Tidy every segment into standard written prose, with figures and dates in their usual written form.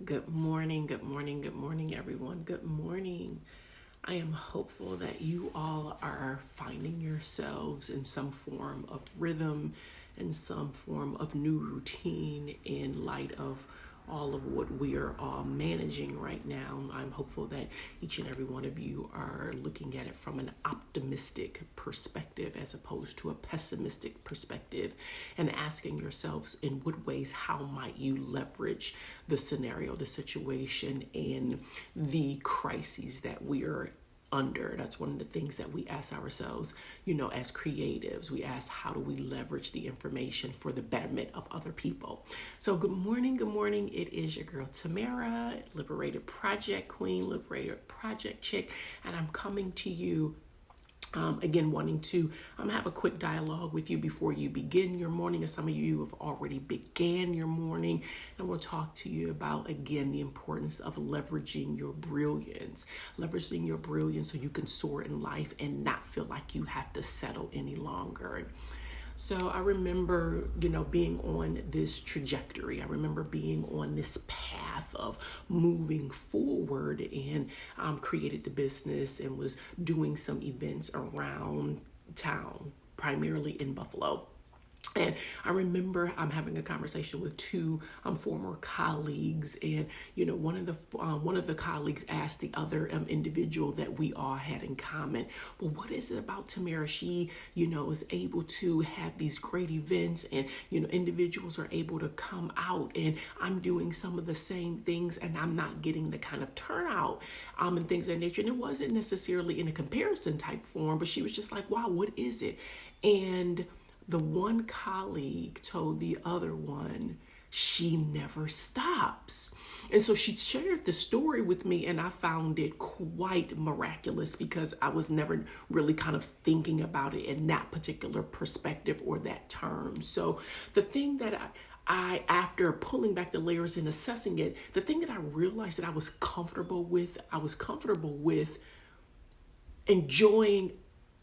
Good morning, good morning, good morning, everyone. Good morning. I am hopeful that you all are finding yourselves in some form of rhythm and some form of new routine in light of all of what we are all managing right now. I'm hopeful that each and every one of you are looking at it from an optimistic perspective as opposed to a pessimistic perspective and asking yourselves in what ways, how might you leverage the scenario, the situation, and the crises that we are under. That's one of the things that we ask ourselves, as creatives. We ask, how do we leverage the information for the betterment of other people? So, good morning. Good morning. It is your girl, Tamara, Liberated Project Queen, Liberated Project Chick, and I'm coming to you again, wanting to have a quick dialogue with you before you begin your morning, as some of you have already began your morning, and we'll talk to you about, again, the importance of leveraging your brilliance so you can soar in life and not feel like you have to settle any longer. So I remember, being on this trajectory. I remember being on this path of moving forward and created the business and was doing some events around town, primarily in Buffalo. And I remember I'm having a conversation with two former colleagues, and one of the colleagues asked the other individual that we all had in common, well, what is it about Tamara? She is able to have these great events, and individuals are able to come out, and I'm doing some of the same things, and I'm not getting the kind of turnout and things of that nature. And it wasn't necessarily in a comparison type form, but she was just like, wow, what is it? And the one colleague told the other one, she never stops. And so she shared the story with me, and I found it quite miraculous because I was never really kind of thinking about it in that particular perspective or that term. So the thing that I after pulling back the layers and assessing it, the thing that I realized that I was comfortable with enjoying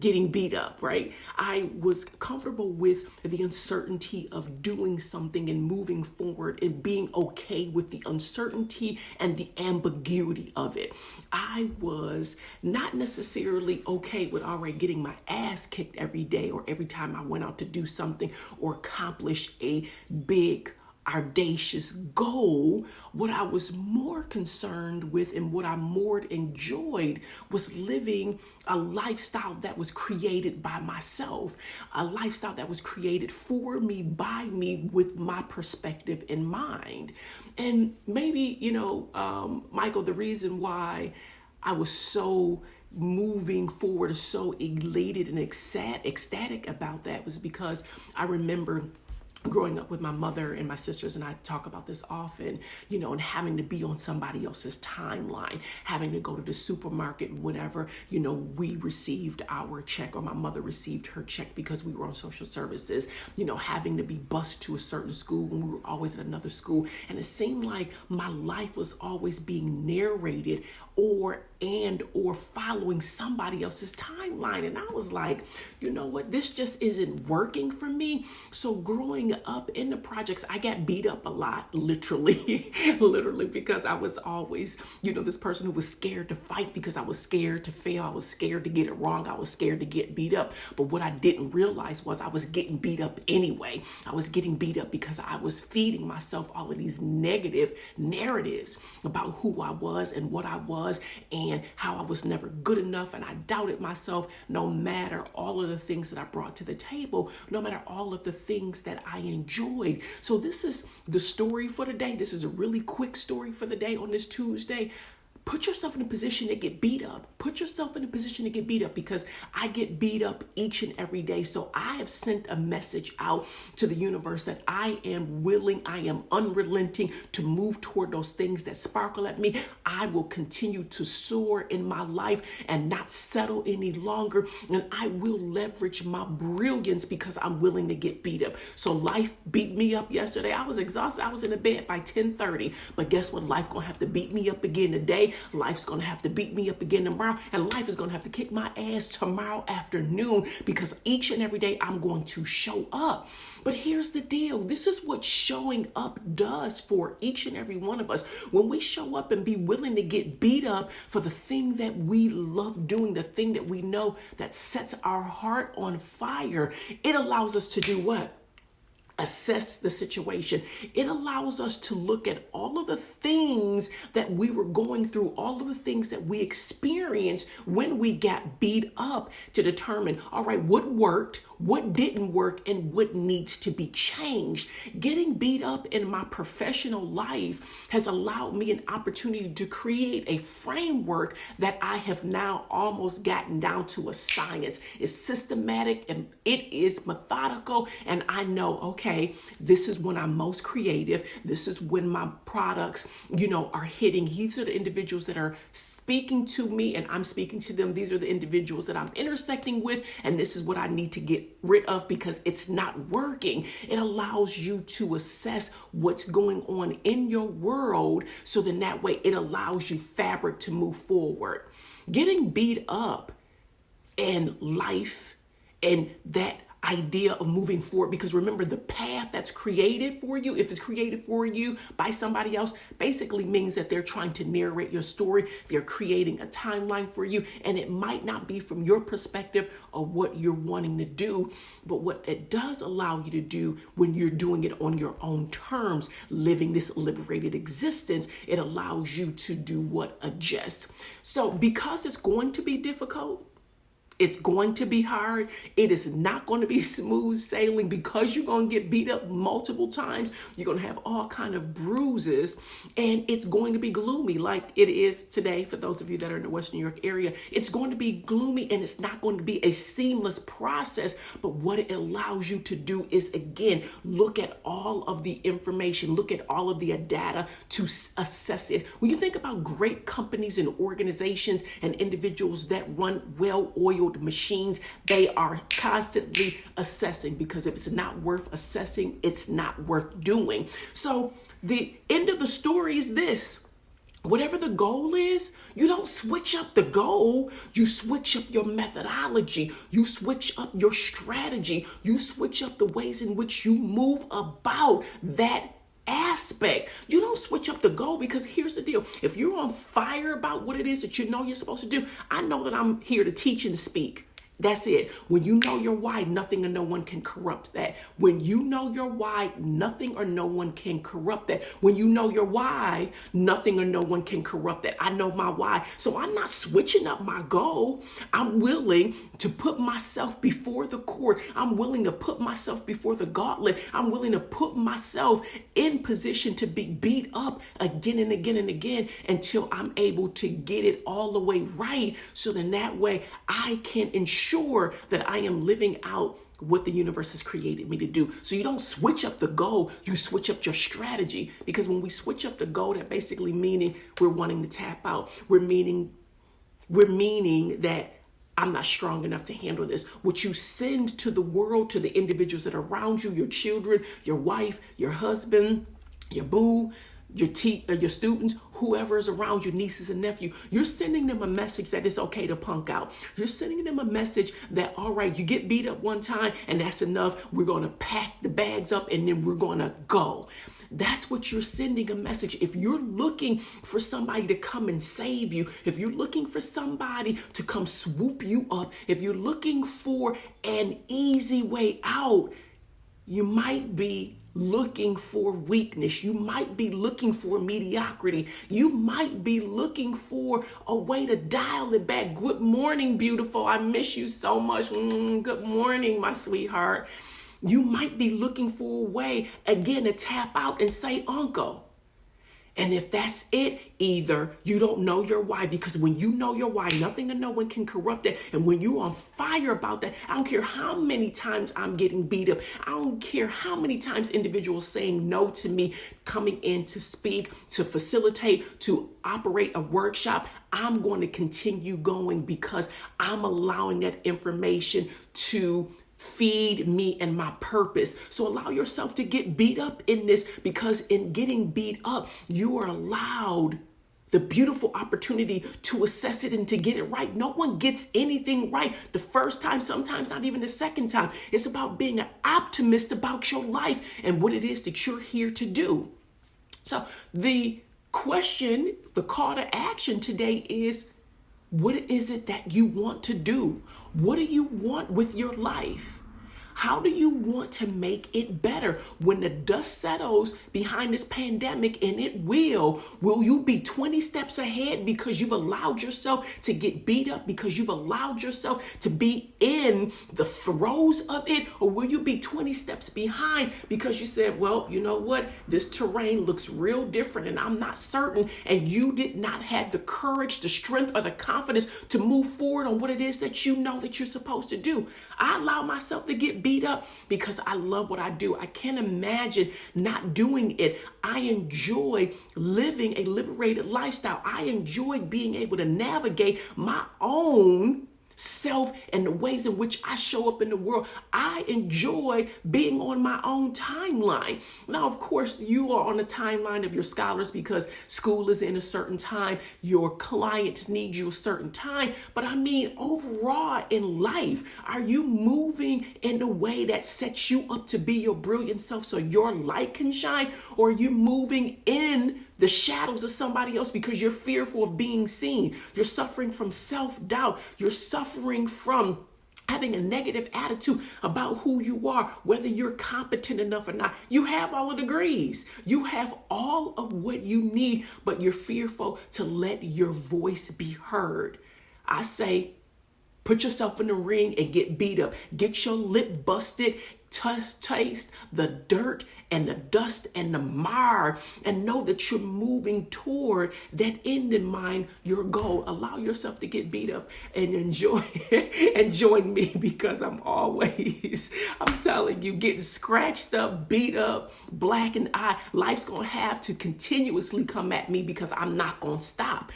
getting beat up, right? I was comfortable with the uncertainty of doing something and moving forward and being okay with the uncertainty and the ambiguity of it. I was not necessarily okay with already getting my ass kicked every day or every time I went out to do something or accomplish a big audacious goal. What I was more concerned with and what I more enjoyed was living a lifestyle that was created by myself, a lifestyle that was created for me, by me, with my perspective in mind. And maybe, Michael, the reason why I was so moving forward, so elated and ecstatic about that was because I remember growing up with my mother and my sisters, and I talk about this often, and having to be on somebody else's timeline, having to go to the supermarket whenever, we received our check or my mother received her check because we were on social services, having to be bused to a certain school when we were always at another school. And it seemed like my life was always being narrated or following somebody else's timeline. And I was like, you know what, this just isn't working for me. So growing up in the projects, I got beat up a lot, literally, because I was always, this person who was scared to fight because I was scared to fail. I was scared to get it wrong. I was scared to get beat up. But what I didn't realize was I was getting beat up anyway. I was getting beat up because I was feeding myself all of these negative narratives about who I was and what I was and how I was never good enough, and I doubted myself no matter all of the things that I brought to the table, no matter all of the things that I enjoyed. So this is the story for the day. This is a really quick story for the day on this Tuesday. Put yourself in a position to get beat up. Put yourself in a position to get beat up because I get beat up each and every day. So I have sent a message out to the universe that I am willing, I am unrelenting to move toward those things that sparkle at me. I will continue to soar in my life and not settle any longer. And I will leverage my brilliance because I'm willing to get beat up. So life beat me up yesterday. I was exhausted. I was in the bed by 10:30. But guess what? Life gonna have to beat me up again today. Life's going to have to beat me up again tomorrow. And life is going to have to kick my ass tomorrow afternoon, because each and every day I'm going to show up. But here's the deal. This is what showing up does for each and every one of us. When we show up and be willing to get beat up for the thing that we love doing, the thing that we know that sets our heart on fire, it allows us to do what? Assess the situation. It allows us to look at all of the things that we were going through, all of the things that we experienced when we got beat up, to determine, all right, what worked, what didn't work, and what needs to be changed. Getting beat up in my professional life has allowed me an opportunity to create a framework that I have now almost gotten down to a science. It's systematic and it is methodical. And I know, okay, this is when I'm most creative. This is when my products, are hitting. These are the individuals that are speaking to me and I'm speaking to them. These are the individuals that I'm intersecting with. And this is what I need to get rid of because it's not working. It allows you to assess what's going on in your world, so then that way it allows you fabric to move forward. Getting beat up and life and that idea of moving forward, because remember, the path that's created for you, if it's created for you by somebody else, basically means that they're trying to narrate your story. They're creating a timeline for you, and it might not be from your perspective or what you're wanting to do, but what it does allow you to do when you're doing it on your own terms, living this liberated existence, it allows you to do what? Adjust. So because it's going to be difficult, it's going to be hard. It is not going to be smooth sailing, because you're going to get beat up multiple times. You're going to have all kind of bruises, and it's going to be gloomy like it is today. For those of you that are in the Western New York area, it's going to be gloomy, and it's not going to be a seamless process. But what it allows you to do is, again, look at all of the information, look at all of the data to assess it. When you think about great companies and organizations and individuals that run well-oiled machines, they are constantly assessing, because if it's not worth assessing, it's not worth doing. So the end of the story is this: whatever the goal is, you don't switch up the goal. You switch up your methodology. You switch up your strategy. You switch up the ways in which you move about that aspect. You don't switch up the goal, because here's the deal. If you're on fire about what it is that you know you're supposed to do, I know that I'm here to teach and speak. That's it. When you know your why, nothing or no one can corrupt that. When you know your why, nothing or no one can corrupt that. When you know your why, nothing or no one can corrupt that. I know my why. So I'm not switching up my goal. I'm willing to put myself before the court. I'm willing to put myself before the gauntlet. I'm willing to put myself in position to be beat up again and again and again until I'm able to get it all the way right. So then that way I can ensure that I am living out what the universe has created me to do. So you don't switch up the goal, you switch up your strategy. Because when we switch up the goal, that basically meaning we're wanting to tap out. We're meaning that I'm not strong enough to handle this. What you send to the world, to the individuals that are around you, your children, your wife, your husband, your boo, your students, whoever is around you, nieces and nephews, you're sending them a message that it's okay to punk out. You're sending them a message that, all right, you get beat up one time and that's enough. We're going to pack the bags up and then we're going to go. That's what you're sending a message. If you're looking for somebody to come and save you, if you're looking for somebody to come swoop you up, if you're looking for an easy way out, you might be looking for weakness. You might be looking for mediocrity. You might be looking for a way to dial it back. Good morning, beautiful. I miss you so much. Good morning, my sweetheart. You might be looking for a way, again, to tap out and say, uncle. And if that's it, either you don't know your why, because when you know your why, nothing and no one can corrupt it. And when you're on fire about that, I don't care how many times I'm getting beat up. I don't care how many times individuals saying no to me, coming in to speak, to facilitate, to operate a workshop. I'm going to continue going because I'm allowing that information to feed me and my purpose. So allow yourself to get beat up in this, because in getting beat up, you are allowed the the beautiful opportunity to assess it and to get it right. No one gets anything right the first time, sometimes not even the second time. It's about being an optimist about your life and what it is that you're here to do. So the question, the call to action today is, what is it that you want to do? What do you want with your life? How do you want to make it better? When the dust settles behind this pandemic, and it will you be 20 steps ahead because you've allowed yourself to get beat up, because you've allowed yourself to be in the throes of it? Or will you be 20 steps behind because you said, well, you know what? This terrain looks real different and I'm not certain. And you did not have the courage, the strength, or the confidence to move forward on what it is that you know that you're supposed to do. I allow myself to get beat up because I love what I do. I can't imagine not doing it. I enjoy living a liberated lifestyle. I enjoy being able to navigate my own self and the ways in which I show up in the world. I enjoy being on my own timeline. Now, of course, you are on the timeline of your scholars because school is in a certain time. Your clients need you a certain time. But I mean, overall in life, are you moving in a way that sets you up to be your brilliant self so your light can shine? Or are you moving in the shadows of somebody else because you're fearful of being seen? You're suffering from self-doubt. You're suffering from having a negative attitude about who you are, whether you're competent enough or not. You have all the degrees. You have all of what you need, but you're fearful to let your voice be heard. I say, put yourself in the ring and get beat up. Get your lip busted. Taste the dirt and the dust and the mire, and know that you're moving toward that end in mind, your goal. Allow yourself to get beat up and enjoy and join me, because I'm telling you, getting scratched up, beat up, blackened eye. Life's gonna have to continuously come at me because I'm not gonna stop.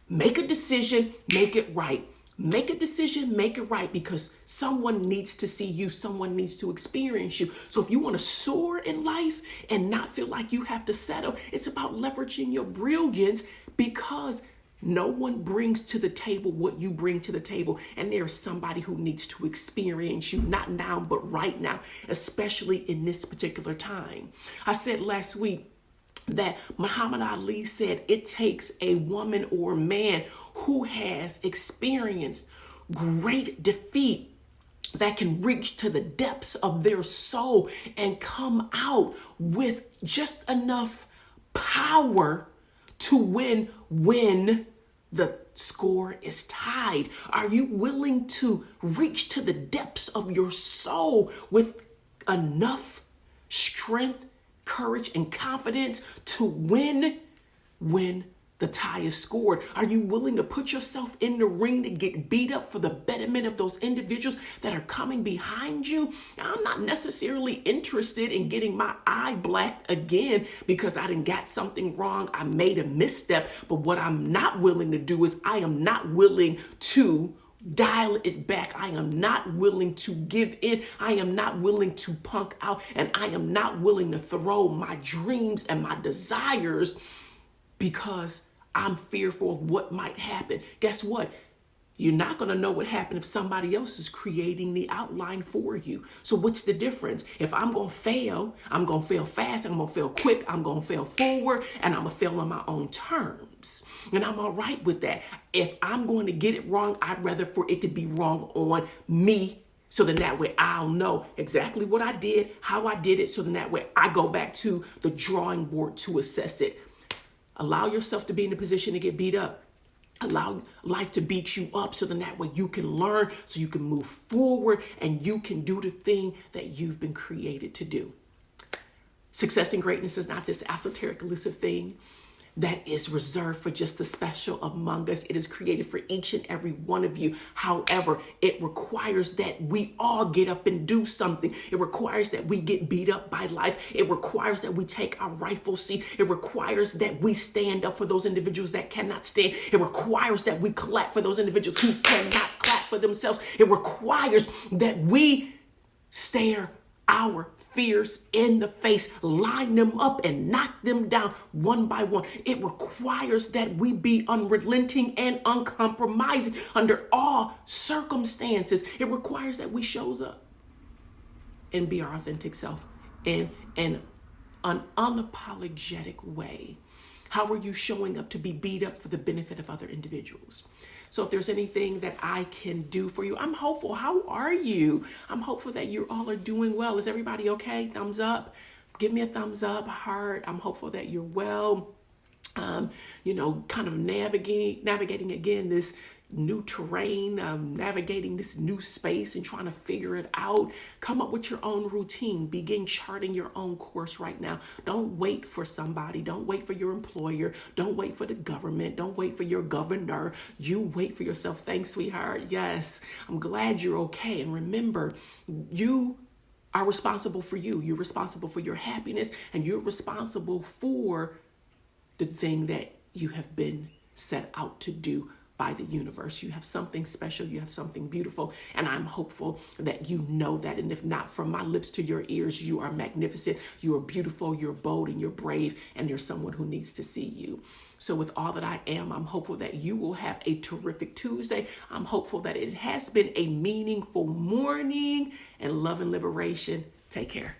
Make a decision, make it right. Make a decision, make it right, because someone needs to see you. Someone needs to experience you. So if you want to soar in life and not feel like you have to settle, it's about leveraging your brilliance, because no one brings to the table what you bring to the table. And there's somebody who needs to experience you, not now, but right now, especially in this particular time. I said last week that Muhammad Ali said it takes a woman or man who has experienced great defeat that can reach to the depths of their soul and come out with just enough power to win when the score is tied. Are you willing to reach to the depths of your soul with enough strength, courage, and confidence to win when the tie is scored? Are you willing to put yourself in the ring to get beat up for the betterment of those individuals that are coming behind you? I'm not necessarily interested in getting my eye blacked again because I done got something wrong. I made a misstep. But what I'm not willing to do is I am not willing to dial it back. I am not willing to give in. I am not willing to punk out. And I am not willing to throw my dreams and my desires because I'm fearful of what might happen. Guess what? You're not going to know what happened if somebody else is creating the outline for you. So what's the difference? If I'm going to fail, I'm going to fail fast, I'm going to fail quick, I'm going to fail forward, and I'm going to fail on my own terms. And I'm all right with that. If I'm going to get it wrong, I'd rather for it to be wrong on me, so then that way I'll know exactly what I did, how I did it, so then that way I go back to the drawing board to assess it. Allow yourself to be in a position to get beat up. Allow life to beat you up, so then that way you can learn, so you can move forward, and you can do the thing that you've been created to do. Success and greatness is not this esoteric, elusive thing that is reserved for just the special among us. It is created for each and every one of you. However, it requires that we all get up and do something. It requires that we get beat up by life. It requires that we take our rightful seat. It requires that we stand up for those individuals that cannot stand. It requires that we clap for those individuals who cannot clap for themselves. It requires that we stare our fears in the face, line them up and knock them down one by one. It requires that we be unrelenting and uncompromising under all circumstances. It requires that we shows up and be our authentic self in an unapologetic way. How are you showing up to be beat up for the benefit of other individuals? So if there's anything that I can do for you, I'm hopeful. How are you? I'm hopeful that you all are doing well. Is everybody okay? Thumbs up. Give me a thumbs up, heart. I'm hopeful that you're well. Kind of navigating again this new terrain, navigating this new space and trying to figure it out. Come up with your own routine. Begin charting your own course right now. Don't wait for somebody. Don't wait for your employer. Don't wait for the government. Don't wait for your governor. You wait for yourself. Thanks, sweetheart. Yes, I'm glad you're okay. And remember, you are responsible for you. You're responsible for your happiness, and you're responsible for the thing that you have been set out to do by the universe. You have something special. You have something beautiful. And I'm hopeful that you know that. And if not, from my lips to your ears, you are magnificent. You are beautiful. You're bold and you're brave. And there's someone who needs to see you. So with all that I am, I'm hopeful that you will have a terrific Tuesday. I'm hopeful that it has been a meaningful morning, and love and liberation. Take care.